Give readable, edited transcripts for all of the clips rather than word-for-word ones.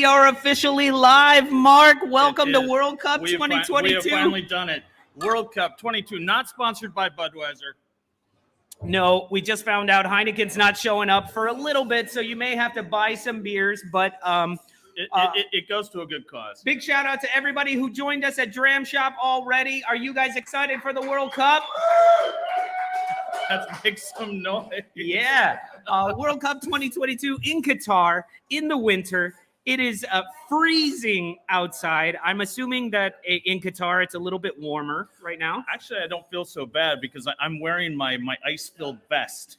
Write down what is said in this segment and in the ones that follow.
we are officially live. Mark, welcome to World Cup 2022. We have finally done it. World Cup 22, not sponsored by Budweiser. No, we just found out Heineken's not showing up for a little bit, so you may have to buy some beers, but it goes to a good cause. Big shout out to everybody who joined us at Dram Shop already. Are you guys excited for the World Cup? Let's make some noise. Yeah. World Cup 2022 in Qatar in the winter. It is freezing outside. I'm assuming that in Qatar it's a little bit warmer right now. Actually, I don't feel so bad because I'm wearing my ice-filled vest,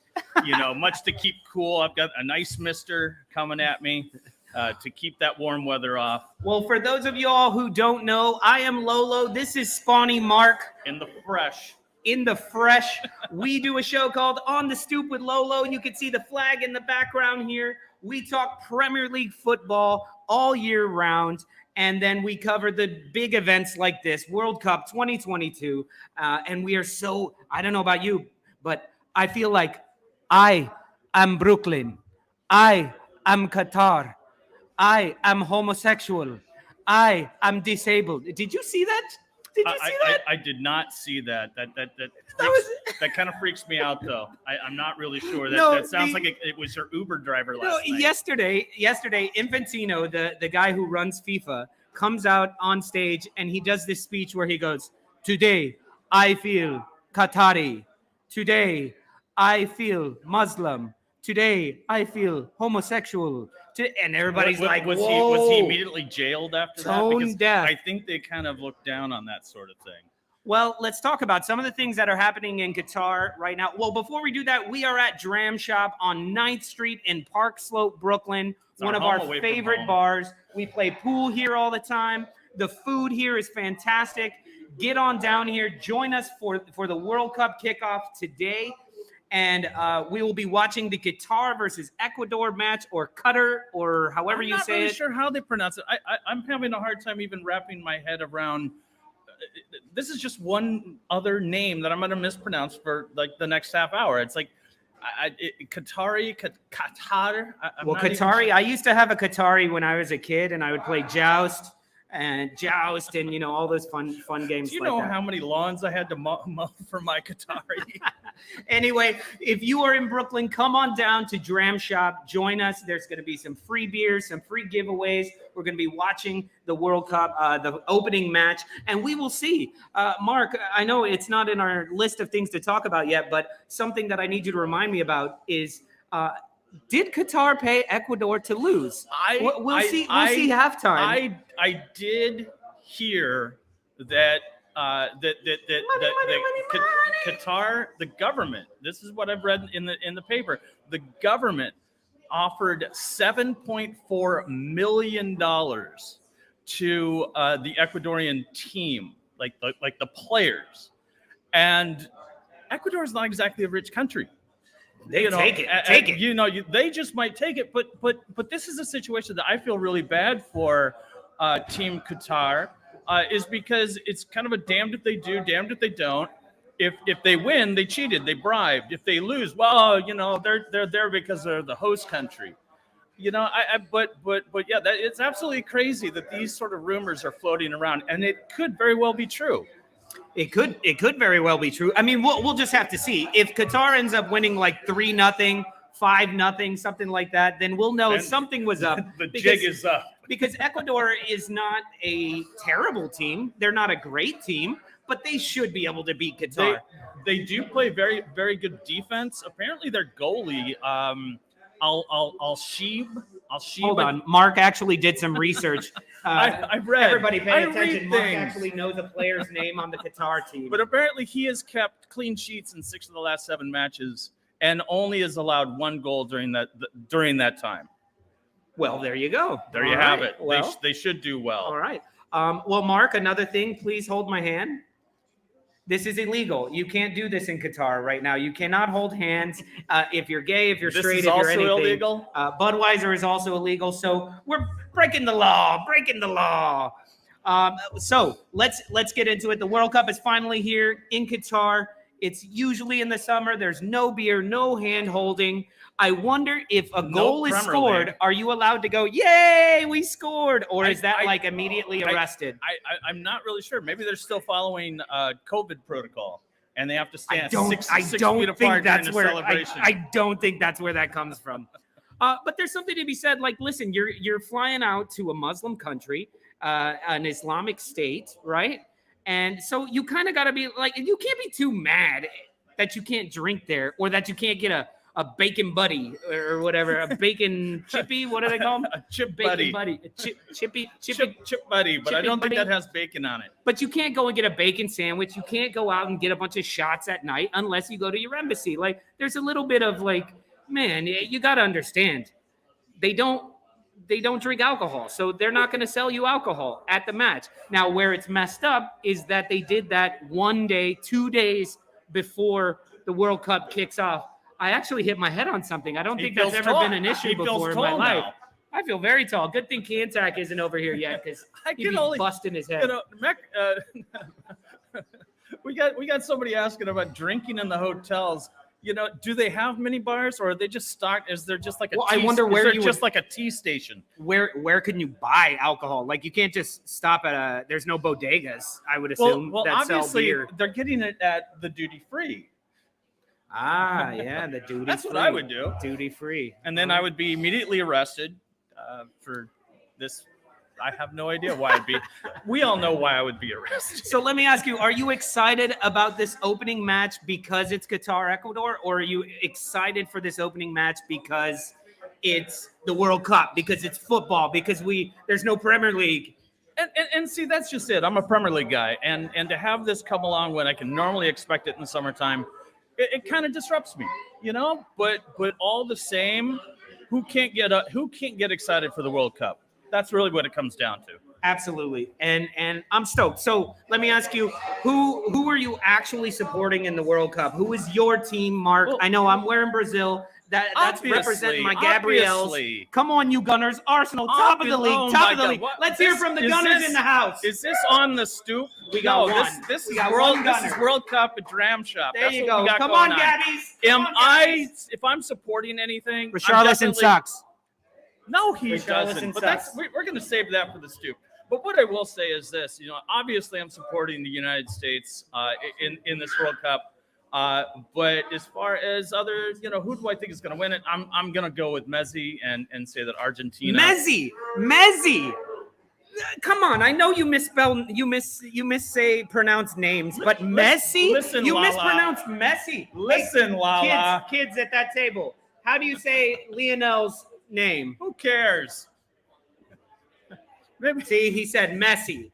much to keep cool. I've got an ice mister coming at me to keep that warm weather off. Well, for those of you all who don't know, I am Lolo. This is Spawny Mark. In the fresh. We do a show called On the Stoop with Lolo. You can see the flag in the background here. We talk Premier League football all year round, and then we cover the big events like this, World Cup 2022. And we are so, I don't know about you, but I feel like I am Brooklyn. I am Qatar. I am homosexual. I am disabled. Did you see that? Did you see that? I did not see that. That kind of freaks me out, though. I'm not really sure. That sounds like it was your Uber driver last night. Yesterday, Infantino, the guy who runs FIFA, comes out on stage and he does this speech where he goes, "Today, I feel Qatari. Today, I feel Muslim. Today, I feel homosexual." And everybody's like, was whoa. he immediately jailed after Tone that? Because deaf. I think they kind of look down on that sort of thing. Well, let's talk about some of the things that are happening in Qatar right now. Well, before we do that, we are at Dram Shop on 9th Street in Park Slope, Brooklyn, one of our favorite bars. We play pool here all the time. The food here is fantastic. Get on down here. Join us for the World Cup kickoff today. And we will be watching the Qatar versus Ecuador match, or Qatar, or however you say it. I'm not really sure how they pronounce it. I'm having a hard time even wrapping my head around. This is just one other name that I'm going to mispronounce for like the next half hour. It's like Qatar. Qatari. I used to have a Qatari when I was a kid, and I would play Joust and all those fun games. Do you know how many lawns I had to mow for my Qatari? Anyway, if you are in Brooklyn, come on down to Dram Shop. Join us. There's going to be some free beers, some free giveaways. We're going to be watching the World Cup, the opening match, and we will see. Mark, I know it's not in our list of things to talk about yet, but something that I need you to remind me about is did Qatar pay Ecuador to lose? We'll see halftime. I did hear that Qatar, the government. This is what I've read in the paper. The government offered $7.4 million to the Ecuadorian team, like the players, and Ecuador is not exactly a rich country. They take it. They just might take it, but this is a situation that I feel really bad for Team Qatar, is because it's kind of a damned if they do, damned if they don't. If they win, they cheated, they bribed. If they lose, well, they're there because they're the host country. But yeah, it's absolutely crazy that these sort of rumors are floating around, and it could very well be true. It could very well be true. I mean, we'll just have to see. If Qatar ends up winning like 3-0, 5-0, something like that, then we'll know something was up. Jig is up. Because Ecuador is not a terrible team. They're not a great team, but they should be able to beat Qatar. They do play very, very good defense. Apparently, their goalie, Al-Sheeb. Hold on. Mark actually did some research. I've read. Everybody pay attention. Mark actually knows a player's name on the Qatar team. But apparently he has kept clean sheets in 6 of the last 7 matches and only has allowed 1 goal during that time. Well, there you go. There you have it. Well, they should do well. All right. Well, Mark, another thing, please hold my hand. This is illegal. You can't do this in Qatar right now. You cannot hold hands if you're gay, if you're straight, if you're anything. This is also illegal? Budweiser is also illegal. So we're breaking the law. So let's get into it. The World Cup is finally here in Qatar. It's usually in the summer. There's no beer, no hand holding. I wonder if a goal is Premier scored, League. are you allowed to go, yay, we scored? Or is that I- like immediately arrested? I'm not really sure. Maybe they're still following COVID protocol, and they have to stand I don't six feet think apart that's during the where celebration. I don't think that's where that comes from. But there's something to be said. Like, listen, you're flying out to a Muslim country, an Islamic state, right? And so you kind of got to be like, you can't be too mad that you can't drink there, or that you can't get a bacon buddy or whatever, a bacon chippy. What do they call them? A chip Bacon buddy. a chippy. Chip buddy, but I Chippy don't buddy. think that has bacon on it. But you can't go and get a bacon sandwich. You can't go out and get a bunch of shots at night unless you go to your embassy. Like, there's a little bit of like, man, you got to understand. They don't drink alcohol, so they're not going to sell you alcohol at the match. Now, where it's messed up is that they did that 1 day, 2 days before the World Cup kicks off. I actually hit my head on something. I don't think that's ever been an issue before in my life. I feel very tall. Good thing Kantak isn't over here yet, because he'd be busting his head. We got somebody asking about drinking in the hotels. Do they have mini bars, or are they just stocked? Is there just like a? Well, I wonder where you just like a tea station. Where can you buy alcohol? Like, you can't just stop at there's no bodegas, I would assume. Well, that sell obviously beer. they're getting it at the duty free. Yeah, the duty free. That's what I would do. Duty free. And then I would be immediately arrested for this. I have no idea why I'd be. We all know why I would be arrested. So let me ask you, are you excited about this opening match because it's Qatar, Ecuador, or are you excited for this opening match because it's the World Cup, because it's football, because there's no Premier League? And see, that's just it. I'm a Premier League guy, and to have this come along when I can normally expect it in the summertime, it kind of disrupts me, But all the same, who can't get excited for the World Cup? That's really what it comes down to. Absolutely. And I'm stoked. So let me ask you, who are you actually supporting in the World Cup? Who is your team, Mark? Well, I know I'm wearing Brazil. That's representing my Gabriels. Obviously. Come on, you Gunners. Arsenal, top of the league. Top of the league. Let's hear from the Gunners in the house. Is this on the Stoop? We got one. This is World Cup at Dram Shop. There you go. Come on, Gabbies. If I'm supporting anything, Richarlison sucks. No, he Richarlison doesn't. But sucks. we're going to save that for the Stoop. But what I will say is this: obviously I'm supporting the United States in this World Cup. But as far as other, who do I think is going to win it? I'm going to go with Messi and say that Argentina. Messi. Come on, I know you misspell, pronounce names, but Messi. Listen, you Lala. mispronounced Messi. Listen, Lala. Kids at that table. How do you say Lionel's name? Who cares? See, he said Messi.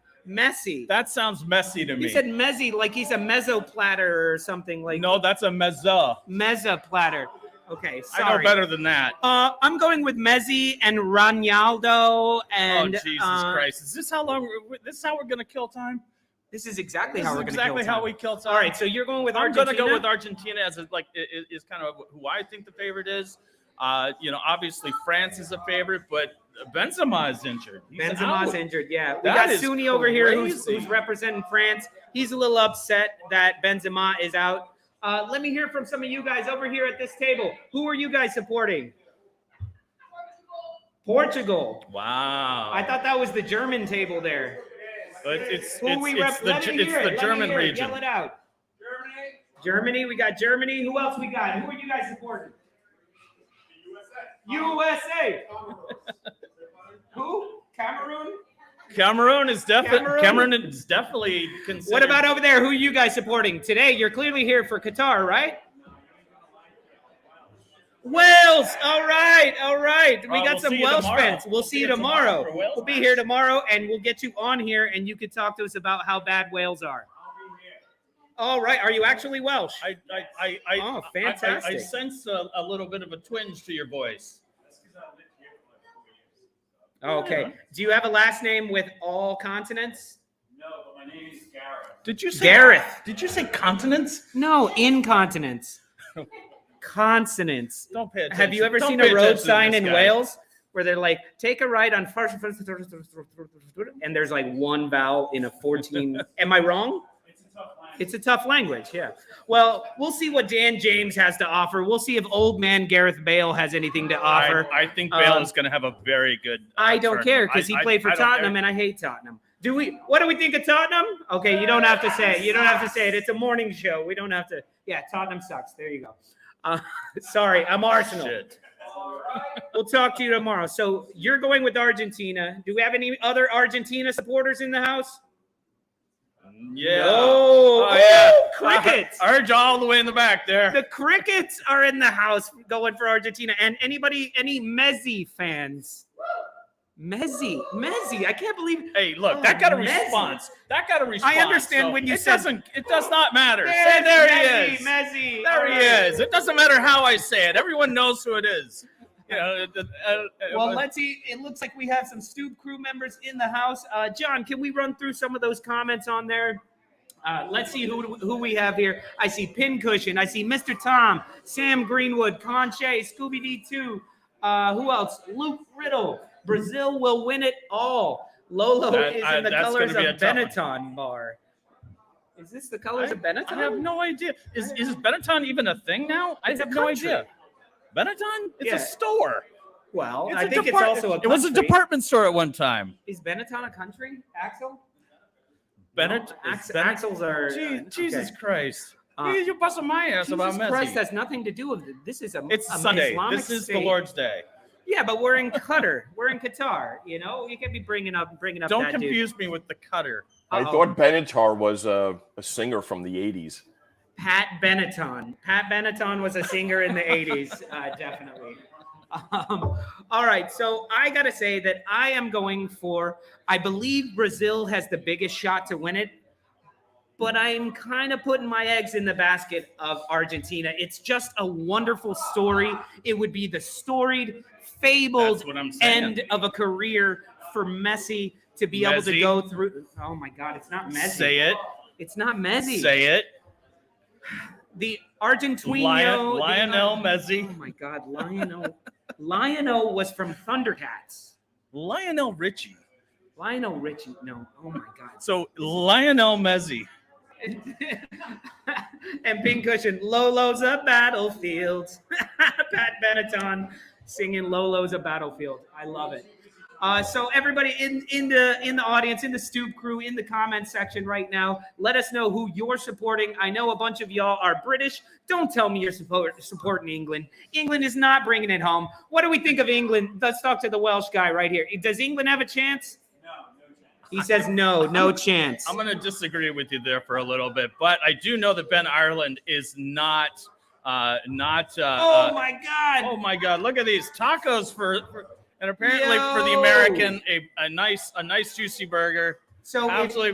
That sounds messy to me. He said Messi like he's a mezzo platter or something like. No, that's a mezza. Mezza platter. Okay, sorry. I know better than that. I'm going with Messi and Ronaldo and. Oh, Jesus Christ! Is this how long? This is how we're gonna kill time? This is exactly This how is we're going to kill time. exactly how we kill time. All right, so you're going with I'm Argentina? going to go with Argentina as is kind of who I think the favorite is. Obviously France is a favorite, but Benzema is injured. Benzema's injured, yeah. We That got is Suni over here who's crazy. representing France. He's a little upset that Benzema is out. Let me hear from some of you guys over here at this table. Who are you guys supporting? Portugal. Wow. I thought that was the German table there. It's Who we the German region. Yell it out. Germany. We got Germany. Who else we got? Who are you guys supporting? USA. Who? Cameroon? Cameroon is definitely considered. What about over there? Who are you guys supporting? Today, you're clearly here for Qatar, right? Wales. All right. We got some Welsh fans. We'll see you tomorrow. We'll be here tomorrow, and we'll get you on here, and you can talk to us about how bad Wales are. All right. Are you actually Welsh? Oh, fantastic. I sense a little bit of a twinge to your voice. Okay. Do you have a last name with all consonants? No, but my name is Gareth. Did you say Gareth? Did you say continents? No, incontinence. Consonants. Don't pay attention. Have you ever Don't seen pay a road attention to sign this in guy. Wales where they're like, take a right on first, and there's like one vowel in a 14? Am I wrong? It's a tough line. it's a tough language. Yeah. Well, we'll see what Dan James has to offer. We'll see if old man Gareth Bale has anything to offer. I think Bale is going to have a very good. I don't care because he played for I don't Tottenham, care. and I hate Tottenham. What do we think of Tottenham? Okay, you don't have to say it. You don't have to say it. It's a morning show. We don't have to. Yeah, Tottenham sucks. There you go. Sorry, I'm Arsenal. Shit. We'll talk to you tomorrow. So you're going with Argentina. Do we have any other Argentina supporters in the house? Yeah. Oh, yeah. Crickets. I heard you all the way in the back there. The Crickets are in the house going for Argentina. And any Messi fans? Messi. I can't believe. Hey, look, that got a Messi. response. That got a response. I understand so when you it said. It does not matter. There There he is. Messi. There he is. It doesn't matter how I say it. Everyone knows who it is. You know. Well, let's see. It looks like we have some Stoop crew members in the house. John, can we run through some of those comments on there? Let's see who we have here. I see Pincushion. I see Mr. Tom, Sam Greenwood, Conche, Scooby D2. Who else? Luke Riddle. Brazil will win it all. Lolo is in the colors of Benetton bar. Is this the colors of Benetton? I have no idea. Is Benetton even a thing now? I have no idea. Benetton? It's a store. Well, I think it's also a country. It was a department store at one time. Is Benetton a country, Axel? Axels are. Jesus Christ. You're busting my ass about Messi. Jesus Christ has nothing to do with it. This is It's Sunday. Islamic This is state. the Lord's Day. Yeah, but we're in Qatar. We're in Qatar. You know, you can't be bringing up. Don't that confuse me with the cutter. I thought Benatar was a singer from the 80s. Pat Benetton. Pat Benetton was a singer in the 80s, definitely. All right, so I got to say that I am going for, I believe Brazil has the biggest shot to win it, but I'm kind of putting my eggs in the basket of Argentina. It's just a wonderful story. It would be the storied, fabled end of a career for Messi to be able to go through. Oh, my God, it's not Messi. Say it. It's not Messi. Say it. The Argentino. Lionel Messi. Oh, my God, Lionel was from Thundercats. Lionel Richie. No. Oh, my God. So, Lionel Messi. And Pincushion, Lolo's a battlefield. Pat Benetton singing Lolo's a battlefield. I love it. So everybody in the audience, in the Stoop crew, in the comment section right now, let us know who you're supporting. I know a bunch of y'all are British. Don't tell me you're supporting England. England is not bringing it home. What do we think of England? Let's talk to the Welsh guy right here. Does England have a chance? No chance. He says no chance. I'm going to disagree with you there for a little bit, but I do know that Ben Ireland is not. Oh my God! Oh my God! Look at these tacos and apparently for the American, a nice juicy burger. So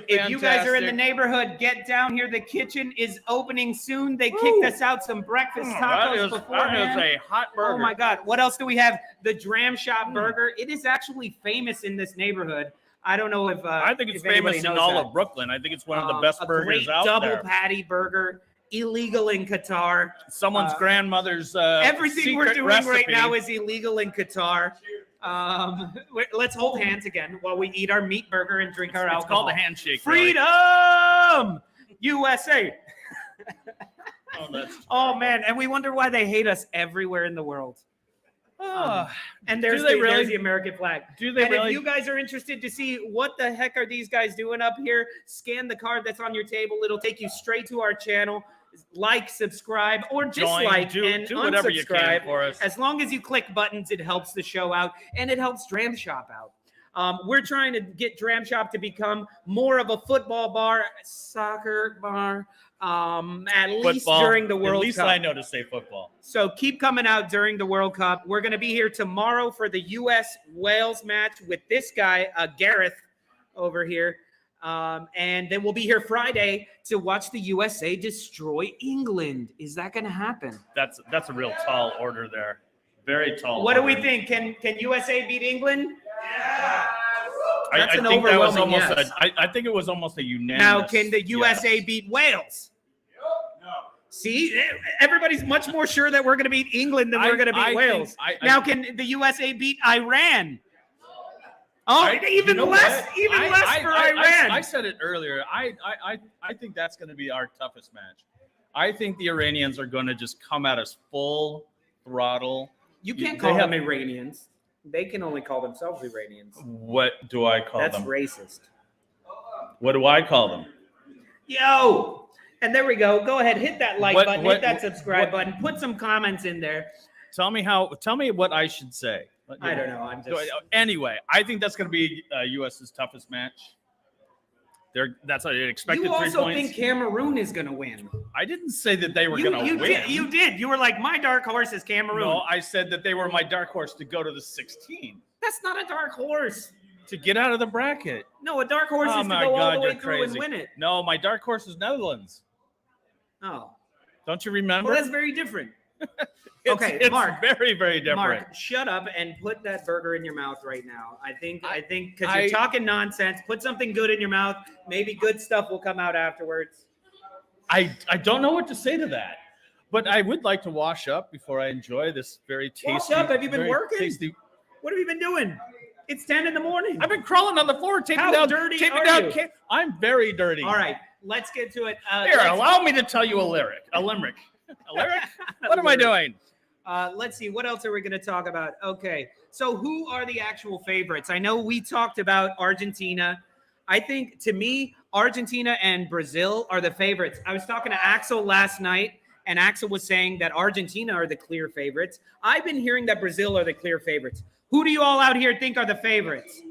if you guys are in the neighborhood, get down here. The kitchen is opening soon. They kicked us out some breakfast tacos beforehand. That is a hot burger. Oh my God! What else do we have? The Dram Shop burger. It is actually famous in this neighborhood. I don't know if I think it's famous in all of Brooklyn. I think it's one of the best burgers out there. A great double patty burger. Illegal in Qatar. Someone's grandmother's everything we're doing recipe. right now is illegal in Qatar. Let's hold hands again while we eat our meat burger and drink our alcohol. It's called a handshake. Freedom, really. USA. Oh, oh man, and we wonder why they hate us everywhere in the world. And there's the American flag. Do they really? If you guys are interested to see what the heck are these guys doing up here, scan the card that's on your table. It'll take you straight to our channel. Like, subscribe, or dislike, and do whatever you can for us. As long as you click buttons, it helps the show out, and it helps Dram Shop out. We're trying to get Dram Shop to become more of a football bar, soccer bar, at least during the World Cup. At least I know to say football. So keep coming out during the World Cup. We're going to be here tomorrow for the U.S.-Wales match with this guy, Gareth, over here. And then we'll be here Friday to watch the USA destroy England. Is that going to happen? That's a real tall order there. Very tall. What do we think? Can USA beat England? Yeah. That's I an think that was overwhelming almost yes. I think it was almost a unanimous. Now, can the USA beat Wales? No. See, everybody's much more sure that we're going to beat England than we're going to beat Wales. Now, can the USA beat Iran? Oh, even you know less, what? even less for Iran. I said it earlier. I think that's going to be our toughest match. I think the Iranians are going to just come at us full throttle. You can't call them Iranians. They can only call themselves Iranians. What do I call them? That's racist. What do I call them? Yo! And there we go. Go ahead, hit that like button, hit that subscribe button, put some comments in there. Tell me what I should say. I don't know. I'm just anyway. I think that's going to be U.S.'s toughest match. That's what I expected. You 3 also points. think Cameroon is going to win? I didn't say that they were going to win. You did. You were like, my dark horse is Cameroon. No, I said that they were my dark horse to go to the 16. That's not a dark horse. To get out of the bracket. No, a dark horse is to go all the way through and win it. No, my dark horse is Netherlands. Oh. Don't you remember? Well, that's very different. It's Mark. Very, very different. Mark, shut up and put that burger in your mouth right now. I think because you're talking nonsense. Put something good in your mouth. Maybe good stuff will come out afterwards. I don't know what to say to that, but I would like to wash up before I enjoy this very tasty. Wash up? Have you been working? Tasty. What have you been doing? It's 10 in the morning. I've been crawling on the floor, taking down. I'm very dirty. All right, let's get to it. Here, allow me to tell you a limerick. A limerick. What am I doing? Let's see. What else are we going to talk about? Okay. So who are the actual favorites? I know we talked about Argentina. I think, to me, Argentina and Brazil are the favorites. I was talking to Axel last night, and Axel was saying that Argentina are the clear favorites. I've been hearing that Brazil are the clear favorites. Who do you all out here think are the favorites?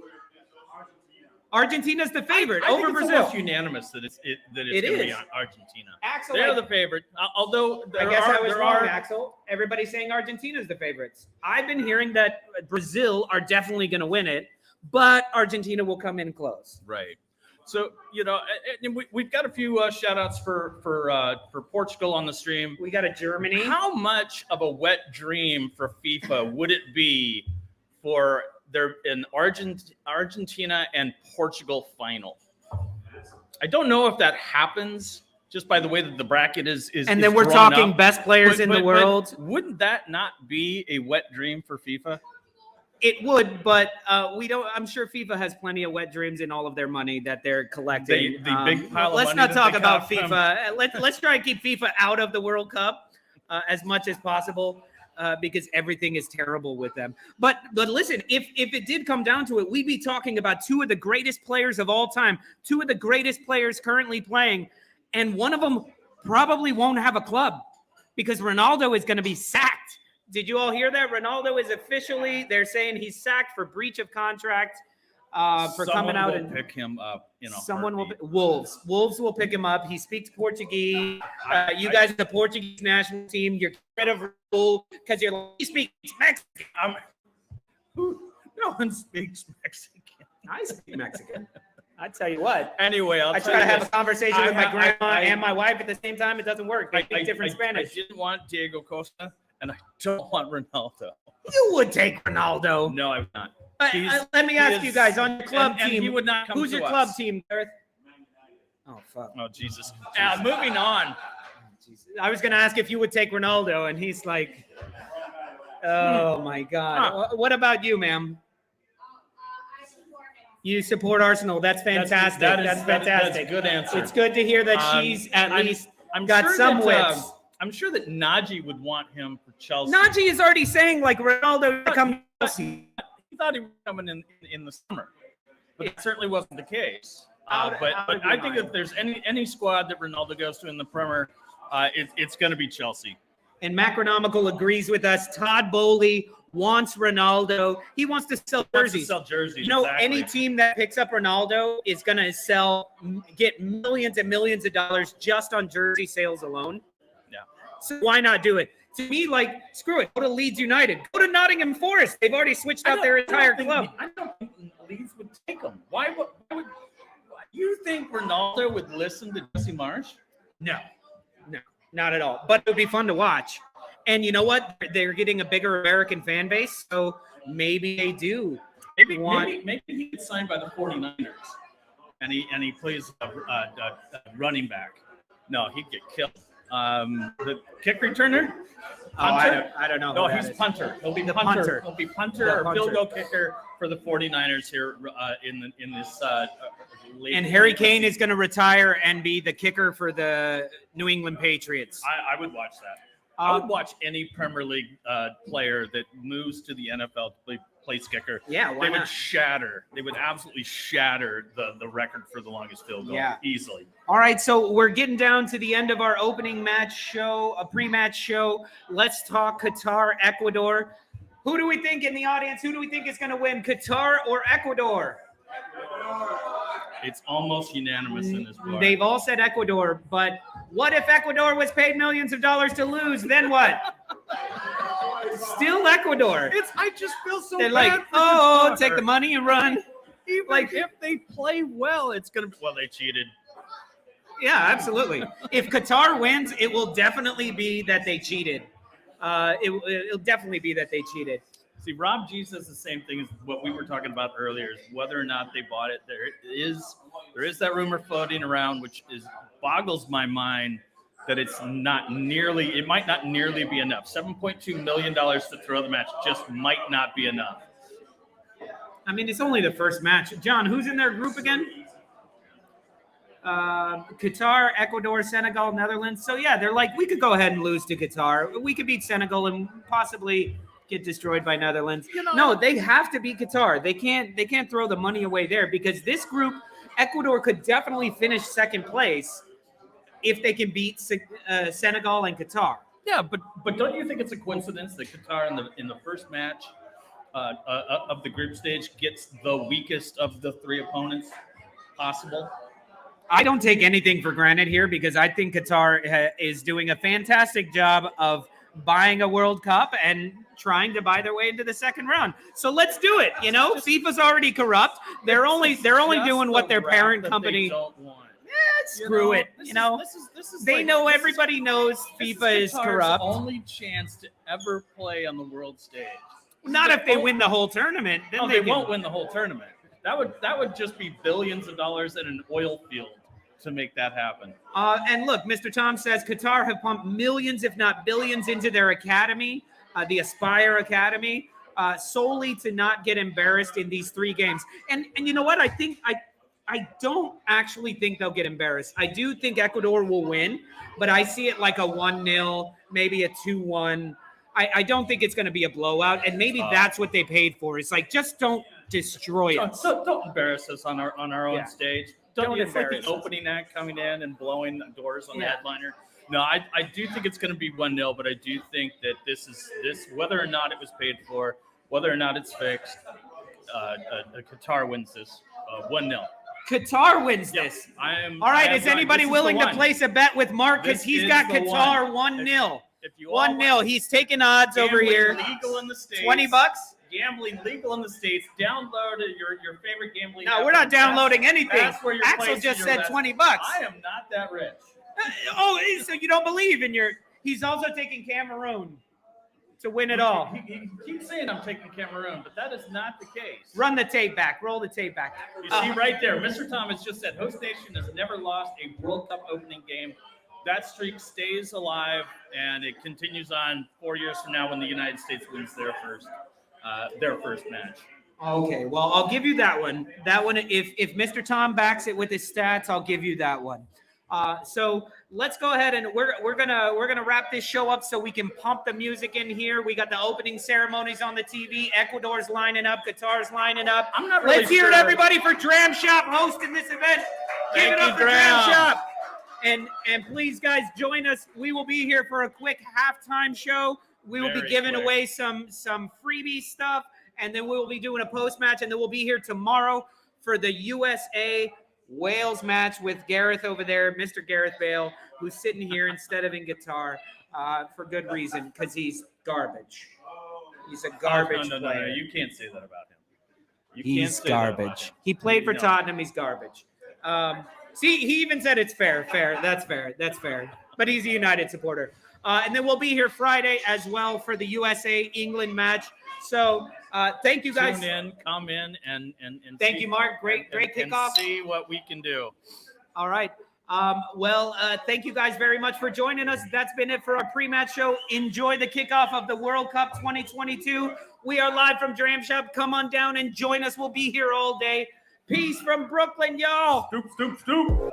Argentina's the favorite over Brazil. It's almost unanimous that it's going to be on Argentina. Axel, they're the favorite. Although I guess I was wrong, Axel. Everybody's saying Argentina's the favorites. I've been hearing that Brazil are definitely going to win it, but Argentina will come in close. Right. So, we've got a few shout outs for Portugal on the stream. We got a Germany. How much of a wet dream for FIFA would it be for an Argentina and Portugal final? I don't know if that happens just by the way that the bracket is. And then we're talking best players in the world. Wouldn't that not be a wet dream for FIFA? It would, but we don't. I'm sure FIFA has plenty of wet dreams in all of their money that they're collecting. The big pile of let's money not talk about from FIFA. Let's try and keep FIFA out of the World Cup as much as possible. Because everything is terrible with them. But listen, if it did come down to it, we'd be talking about two of the greatest players of all time, two of the greatest players currently playing, and one of them probably won't have a club because Ronaldo is going to be sacked. Did you all hear that? Ronaldo is officially, they're saying he's sacked for breach of contract. For coming out and pick him up, someone Wolves will pick him up. He speaks Portuguese. You guys are the Portuguese national team. You're rid of rule because he speaks Mexican. No one speaks Mexican. I speak Mexican. I tell you what. Anyway, I try to have a conversation with my grandma and my wife at the same time. It doesn't work. They speak different Spanish. I didn't want Diego Costa, and I don't want Ronaldo. You would take Ronaldo. No, I would not. Let me ask you guys on your club team. He would not come who's to your us. club team, Gareth? Oh fuck. Oh Jesus. Moving on. I was gonna ask if you would take Ronaldo, and he's like, "Oh my God." What about you, ma'am? You support Arsenal. That's fantastic. That's fantastic. That's a good answer. It's good to hear that she's at least got sure some that, wits. I'm sure that Najee would want him for Chelsea. Najee is already saying like Ronaldo to come to Chelsea. He thought he was coming in the summer, but it certainly wasn't the case. How But did I you think mind? if there's any squad that Ronaldo goes to in the Premier, it's going to be Chelsea. And Macronomical agrees with us. Todd Bowley wants Ronaldo. He wants to sell jerseys. You know, exactly. any team that picks up Ronaldo is going to get millions and millions of dollars just on jersey sales alone. Yeah. So why not do it? To me, like, screw it. Go to Leeds United. Go to Nottingham Forest. They've already switched out their entire club. I don't think Leeds would take him. Why would you think Ronaldo would listen to Jesse Marsh? No, not at all. But it would be fun to watch. And you know what? They're getting a bigger American fan base, so maybe they do. Maybe he gets signed by the 49ers, and he plays a running back. No, he'd get killed. The kick returner. I don't know. No, who that he's is. punter. He'll be The punter. punter. He'll be punter The or field punter. goal kicker for the 49ers here in this. Late And Harry late Kane is season. going to retire and be the kicker for the New England Patriots. I would watch that. I would watch any Premier League player that moves to the NFL to play kicker. Yeah, why they would not? shatter. They would absolutely shatter the record for the longest field goal. Yeah. Easily. All right, so we're getting down to the end of our opening match show, a pre-match show. Let's talk Qatar, Ecuador. Who do we think in the audience? Who do we think is going to win, Qatar or Ecuador? It's almost unanimous in this bar. They've all said Ecuador, but what if Ecuador was paid millions of dollars to lose? Then what? Still Ecuador. I just feel so They're bad like, for oh, Qatar. take the money and run. Even like- if they play well, it's gonna be. Well, they cheated. Yeah, absolutely. If Qatar wins, it will definitely be that they cheated. It'll definitely be that they cheated. See, Rob G says the same thing as what we were talking about earlier, is whether or not they bought it. There is that rumor floating around, which boggles my mind that it might not nearly be enough. $7.2 million to throw the match just might not be enough. I mean, it's only the first match. John, who's in their group again? Qatar, Ecuador, Senegal, Netherlands. So yeah, they're like, we could go ahead and lose to Qatar. We could beat Senegal and possibly get destroyed by Netherlands. No, they have to beat Qatar. They can't throw the money away there, because this group, Ecuador could definitely finish second place if they can beat Senegal and Qatar. Yeah, but don't you think it's a coincidence that Qatar in the first match of the group stage gets the weakest of the three opponents possible? I don't take anything for granted here, because I think Qatar is doing a fantastic job of buying a World Cup and trying to buy their way into the second round. So let's do it. You know, FIFA's already corrupt. They're only doing what their parent company. Don't want. Screw it. This You know, is they like- know this is- everybody knows this FIFA is Qatar's corrupt. Only chance to ever play on the world stage. Not if they win the whole tournament. Then No, they they won't win the whole tournament. That would just be billions of dollars in an oil field to make that happen. And look, Mr. Tom says Qatar have pumped millions, if not billions, into their academy, the Aspire Academy, solely to not get embarrassed in these 3 games. And you know what? I don't actually think they'll get embarrassed. I do think Ecuador will win, but I see it like a 1-0, maybe a 2-1. I don't think it's going to be a blowout, and maybe that's what they paid for. It's like, just don't destroy us. Don't embarrass us on our own Yeah. stage. Don't It's like embarrass the us. opening act coming in and blowing the doors on the Yeah. headliner. No, I do think it's going to be 1-0, but I do think that this whether or not it was paid for, whether or not it's fixed, Qatar wins this 1-0. Qatar wins this. All right, is anybody willing to place a bet with Mark? Because This he's is got the Qatar one. 1-0. If you all 1-0. He's taking odds over Gambling here. legal in the States. $20. Gambling legal in the States. Download your favorite gambling. No, app. we're not That's- downloading anything. That's where you're Axel placing just your said bets. $20. I am not that rich. Oh, so you don't believe in your? He's also taking Cameroon to win it all. He keeps saying I'm taking Cameroon, but that is not the case. Run the tape back. Roll the tape back. You see right there, Mr. Thomas just said host nation has never lost a World Cup opening game. That streak stays alive, and it continues on 4 years from now when the United States wins their first match. Okay, well, I'll give you that one. That one, if Mr. Tom backs it with his stats, I'll give you that one. So let's go ahead and we're gonna wrap this show up so we can pump the music in here. We got the opening ceremonies on the TV. Ecuador's lining up. Qatar's lining up. I'm not really Let's hear it, sure. everybody, for Dram Shop hosting this event. Give Thank it up you, for Dram Dram. Shop. And please, guys, join us. We will be here for a quick halftime show. We will be Very giving quick. away some freebie stuff, and then we will be doing a post match, and then we'll be here tomorrow for the USA Wales match with Gareth over there, Mr. Gareth Bale, who's sitting here instead of in guitar for good reason, because he's garbage. He's a garbage No, player. you can't say that about him. You can't He's say that about garbage. him. He played for No. Tottenham. He's garbage. See, he even said it's fair. That's fair. But he's a United supporter. And then we'll be here Friday as well for the USA-England match. So thank you guys. Tune in, come in, and Thank see- you, Mark. Great and kickoff. see what we can do. All right. Thank you guys very much for joining us. That's been it for our pre-match show. Enjoy the kickoff of the World Cup 2022. We are live from Dram Shop. Come on down and join us. We'll be here all day. Peace from Brooklyn, y'all. Stoop, stoop, stoop.